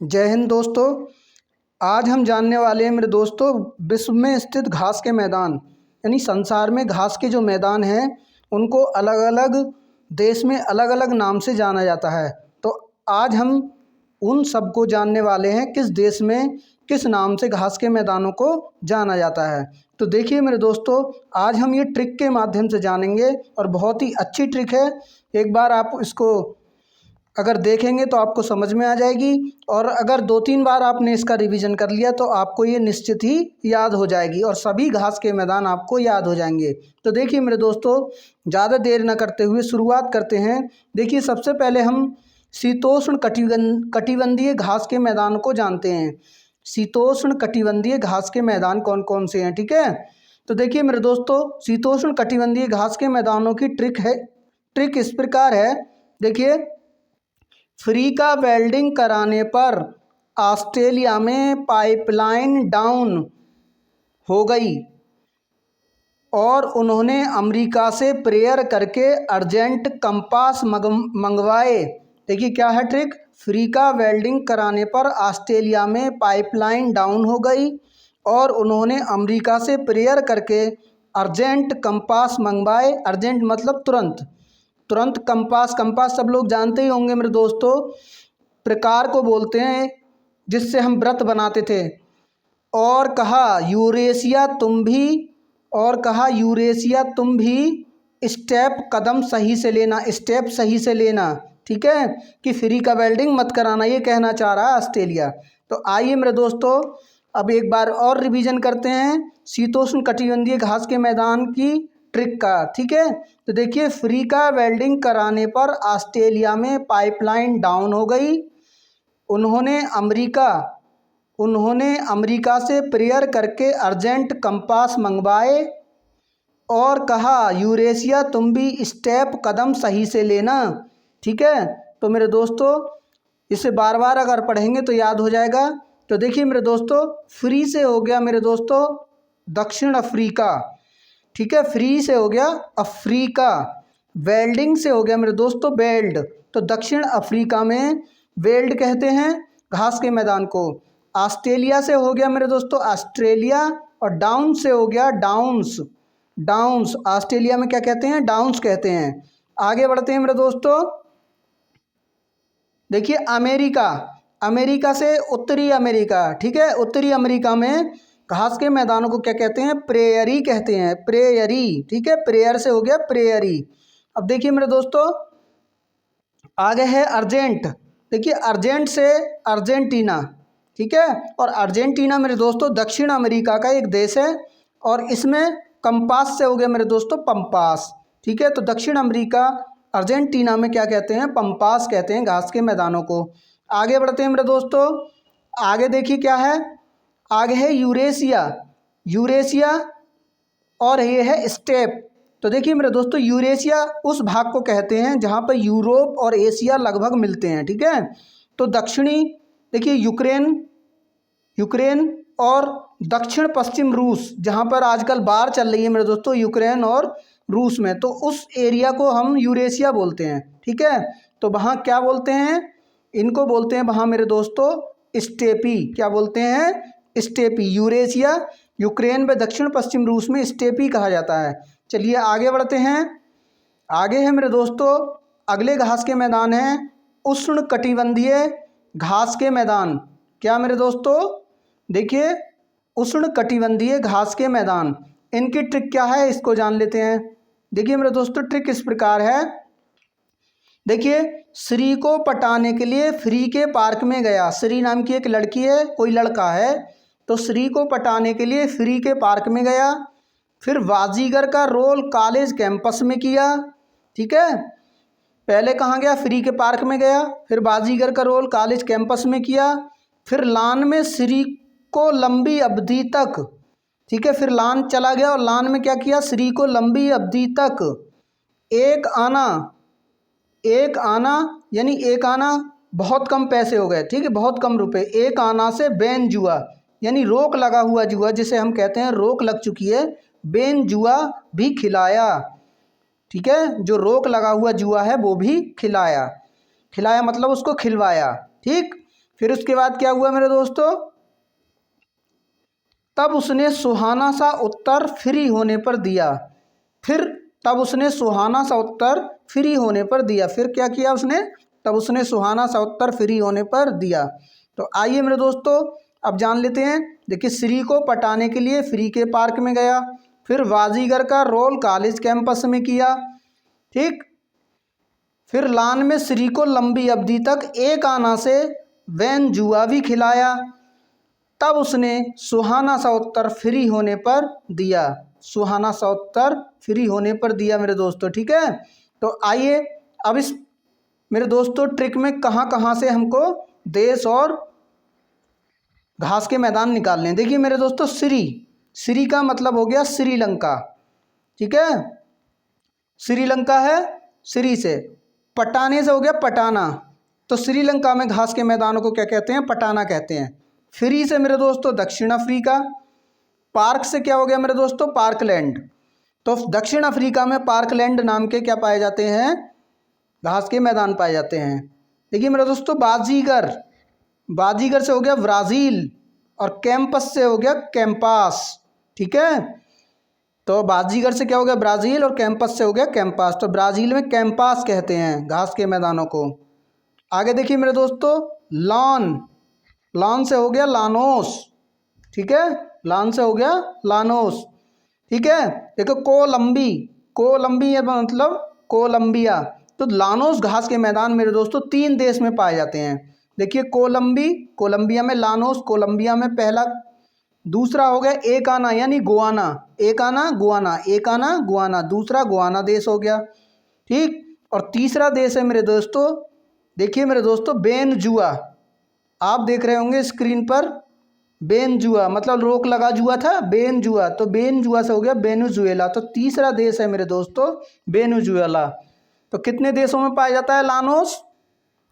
जय हिंद दोस्तों। आज हम जानने वाले हैं मेरे दोस्तों, विश्व में स्थित घास के मैदान यानी संसार में घास के जो मैदान हैं उनको अलग अलग देश में अलग अलग नाम से जाना जाता है। तो आज हम उन सब को जानने वाले हैं किस देश में किस नाम से घास के मैदानों को जाना जाता है। तो देखिए मेरे दोस्तों, आज हम ये ट्रिक के माध्यम से जानेंगे और बहुत ही अच्छी ट्रिक है। एक बार आप इसको अगर देखेंगे तो आपको समझ में आ जाएगी, और अगर 2-3 बार आपने इसका रिवीजन कर लिया तो आपको ये निश्चित ही याद हो जाएगी और सभी घास के मैदान आपको याद हो जाएंगे। तो देखिए मेरे दोस्तों, ज़्यादा देर न करते हुए शुरुआत करते हैं। देखिए, सबसे पहले हम शीतोष्ण कटिबंधीय घास के मैदान को जानते हैं। शीतोष्ण कटिबंधीय घास के मैदान कौन कौन से हैं, ठीक है। तो देखिए मेरे दोस्तों, शीतोष्ण कटिबंधीय घास के मैदानों की ट्रिक इस प्रकार है। देखिए, अफ्रीका वेल्डिंग कराने पर ऑस्ट्रेलिया में पाइपलाइन डाउन हो गई और उन्होंने अमेरिका से प्रेयर करके अर्जेंट कंपास मंगवाए। देखिए क्या है ट्रिक, अफ्रीका वेल्डिंग कराने पर ऑस्ट्रेलिया में पाइपलाइन डाउन हो गई और उन्होंने अमेरिका से प्रेयर करके अर्जेंट कंपास मंगवाए। अर्जेंट मतलब तुरंत, तुरंत कंपास सब लोग जानते ही होंगे मेरे दोस्तों, प्रकार को बोलते हैं जिससे हम व्रत बनाते थे। और कहा यूरेशिया तुम भी स्टेप कदम सही से लेना, स्टेप सही से लेना, ठीक है, कि फ्री का वेल्डिंग मत कराना, ये कहना चाह रहा है ऑस्ट्रेलिया। तो आइए मेरे दोस्तों, अब एक बार और रिवीजन करते हैं शीतोष्ण कटिबंधीय घास के मैदान की ट्रिक का, ठीक है। तो देखिए, अफ्रीका वेल्डिंग कराने पर ऑस्ट्रेलिया में पाइपलाइन डाउन हो गई, उन्होंने अमेरिका से प्रेयर करके अर्जेंट कंपास मंगवाए और कहा यूरेशिया तुम भी स्टेप कदम सही से लेना, ठीक है। तो मेरे दोस्तों, इसे बार बार अगर पढ़ेंगे तो याद हो जाएगा। तो देखिए मेरे दोस्तों, फ्री से हो गया मेरे दोस्तों दक्षिण अफ्रीका, ठीक है, फ्री से हो गया अफ्रीका, वेल्डिंग से हो गया मेरे दोस्तों वेल्ड, तो दक्षिण अफ्रीका में वेल्ड कहते हैं घास के मैदान को। ऑस्ट्रेलिया से हो गया मेरे दोस्तों ऑस्ट्रेलिया, और डाउन से हो गया डाउन्स, ऑस्ट्रेलिया में क्या कहते हैं, डाउन्स कहते हैं। आगे बढ़ते हैं मेरे दोस्तों। देखिए, अमेरिका से उत्तरी अमेरिका, ठीक है, उत्तरी अमेरिका में घास के मैदानों को क्या कहते हैं, प्रेयरी कहते हैं, प्रेयरी, ठीक है, प्रेयर से हो गया प्रेयरी। अब देखिए मेरे दोस्तों, आगे है अर्जेंट। देखिए, अर्जेंट से अर्जेंटीना, ठीक है, और अर्जेंटीना मेरे दोस्तों दक्षिण अमेरिका का एक देश है, और इसमें कंपास से हो गया मेरे दोस्तों पंपास, ठीक है। तो दक्षिण अमेरिका अर्जेंटीना में क्या कहते हैं, पंपास कहते हैं घास के मैदानों को। आगे बढ़ते हैं मेरे दोस्तों, आगे देखिए क्या है, आगे है यूरेशिया और ये है स्टेप। तो देखिए मेरे दोस्तों, यूरेशिया उस भाग को कहते हैं जहाँ पर यूरोप और एशिया लगभग मिलते हैं, ठीक है। तो दक्षिणी देखिए यूक्रेन और दक्षिण पश्चिम रूस, जहाँ पर आजकल बाढ़ चल रही है मेरे दोस्तों यूक्रेन और रूस में, तो उस एरिया को हम यूरेशिया बोलते हैं, ठीक है। तो वहाँ क्या बोलते हैं, इनको बोलते हैं वहाँ मेरे दोस्तों स्टेपी, क्या बोलते हैं, स्टेपी। यूरेशिया यूक्रेन व दक्षिण पश्चिम रूस में स्टेपी कहा जाता है। चलिए आगे बढ़ते हैं। आगे है मेरे दोस्तों, अगले घास के मैदान हैं उष्ण कटिबंधीय घास के मैदान। क्या मेरे दोस्तों, देखिए उष्ण कटिबंधीय घास के मैदान, इनकी ट्रिक क्या है इसको जान लेते हैं। देखिए मेरे दोस्तों, ट्रिक इस प्रकार है। देखिए, श्री को पटाने के लिए फ्री के पार्क में गया, श्री नाम की एक लड़की है, कोई लड़का है, तो श्री को पटाने के लिए फ्री के पार्क में गया, फिर बाजीगर का रोल कॉलेज कैंपस में किया, ठीक है। पहले कहाँ गया, फ्री के पार्क में गया, फिर बाजीगर का रोल कॉलेज कैंपस में किया, फिर लान में श्री को लंबी अवधि तक, ठीक है, फिर लान चला गया और लान में क्या किया, श्री को लंबी अवधि तक एक आना यानी एक आना बहुत कम पैसे हो गए, ठीक है, बहुत कम रुपए, एक आना से बैन जुआ यानी रोक लगा हुआ जुआ, जिसे हम कहते हैं रोक लग चुकी है, बैन जुआ भी खिलाया, ठीक है, जो रोक लगा हुआ जुआ है वो भी खिलाया मतलब उसको खिलवाया, ठीक। फिर उसके बाद क्या हुआ मेरे दोस्तों, तब उसने सुहाना सा उत्तर फ्री होने पर दिया। फिर तब उसने सुहाना सा उत्तर फ्री होने पर दिया। फिर क्या किया उसने, तब उसने सुहाना सा उत्तर फ्री होने पर दिया। तो आइए मेरे दोस्तों अब जान लेते हैं। देखिए, श्री को पटाने के लिए फ्री के पार्क में गया। फिर बाजीगर का रोल कॉलेज कैंपस में किया। ठीक। फिर लान में श्री को लंबी अवधि तक एक आना से वैन जुआ भी खिलाया। तब उसने सुहाना सा उत्तर फ्री होने पर दिया। सुहाना सा उत्तर फ्री होने पर दिया मेरे दोस्तों। ठीक है। तो आइए अब इस मेरे दोस्तों ट्रिक में कहाँ कहाँ से हमको देश और घास के मैदान निकालने हैं। देखिए मेरे दोस्तों, श्री का मतलब हो गया श्रीलंका। ठीक है, श्रीलंका है श्री से। पटाने से हो गया पटाना। तो श्रीलंका में घास के मैदानों को क्या कहते हैं, पटाना कहते हैं। फ्री से मेरे दोस्तों दक्षिण अफ्रीका। पार्क से क्या हो गया मेरे दोस्तों, पार्कलैंड। तो दक्षिण अफ्रीका में पार्कलैंड नाम के क्या पाए जाते हैं, घास के मैदान पाए जाते हैं। देखिए मेरे दोस्तों, बाजीगर, बाजीगर से हो गया ब्राज़ील और कैंपस से हो गया कैंपास। ठीक है, तो बाजीगर से क्या हो गया ब्राज़ील और कैंपस से हो गया कैंपास। तो ब्राज़ील में कैंपास कहते हैं घास के मैदानों को। आगे देखिए मेरे दोस्तों, लॉन, लॉन से हो गया लानोस। ठीक है, लॉन से हो गया लानोस। ठीक है, देखो कोलंबी, कोलंबी मतलब कोलंबिया। तो लानोस घास के मैदान मेरे दोस्तों 3 देश में पाए जाते हैं। देखिए कोलंबी, कोलंबिया में, लानोस कोलंबिया में पहला। दूसरा हो गया एक आना यानी गुआना, एक आना गुआना, एक आना गुआना, दूसरा गुआना देश हो गया। ठीक, और तीसरा देश है मेरे दोस्तों, देखिए मेरे दोस्तों बेनजुआ। आप देख रहे होंगे स्क्रीन पर, बेनजुआ मतलब रोक लगा जुआ था, बेनजुआ। तो बेनजुआ से हो गया वेनेजुएला। तो तीसरा देश है मेरे दोस्तों वेनेजुएला। तो कितने देशों में पाया जाता है लानोस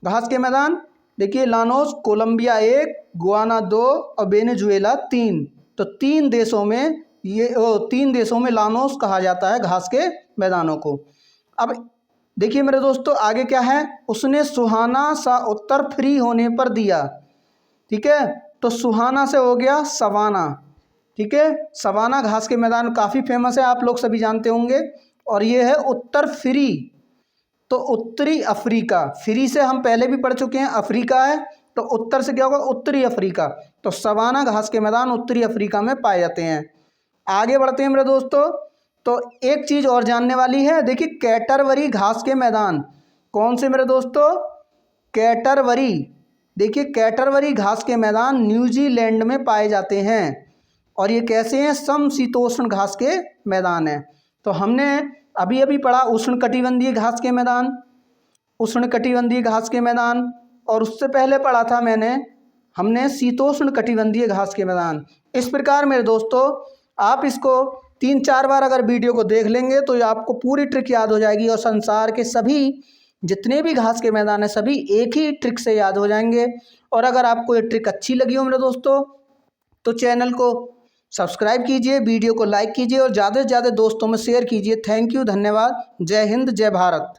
घास के मैदान, देखिए लानोस, कोलंबिया 1, गुआना 2 और वेनेजुएला 3। तो 3 देशों में ये 3 देशों में लानोस कहा जाता है घास के मैदानों को। अब देखिए मेरे दोस्तों आगे क्या है, उसने सुहाना सा उत्तर फ्री होने पर दिया। ठीक है, तो सुहाना से हो गया सवाना। ठीक है, सवाना घास के मैदान काफ़ी फेमस है, आप लोग सभी जानते होंगे। और ये है उत्तर फ्री, तो उत्तरी अफ्रीका। फ्री से हम पहले भी पढ़ चुके हैं, अफ्रीका है, तो उत्तर से क्या होगा उत्तरी अफ्रीका। तो सवाना घास के मैदान उत्तरी अफ्रीका में पाए जाते हैं। आगे बढ़ते हैं मेरे दोस्तों, तो एक चीज़ और जानने वाली है। देखिए कैटरबरी घास के मैदान कौन से मेरे दोस्तों, कैटरबरी। देखिए कैटरबरी घास के मैदान न्यूजीलैंड में पाए जाते हैं। और ये कैसे हैं, समशीतोष्ण घास के मैदान हैं। तो हमने अभी अभी पढ़ा उष्णकटिबंधीय घास के मैदान, उष्णकटिबंधीय घास के मैदान, और उससे पहले पढ़ा था हमने शीतोष्ण कटिबंधीय घास के मैदान। इस प्रकार मेरे दोस्तों आप इसको 3-4 बार अगर वीडियो को देख लेंगे तो आपको पूरी ट्रिक याद हो जाएगी, और संसार के सभी जितने भी घास के मैदान हैं सभी एक ही ट्रिक से याद हो जाएंगे। और अगर आपको ये ट्रिक अच्छी लगी हो मेरे दोस्तों तो चैनल को सब्सक्राइब कीजिए, वीडियो को लाइक कीजिए और ज़्यादा से ज़्यादा दोस्तों में शेयर कीजिए। थैंक यू, धन्यवाद। जय हिंद, जय भारत।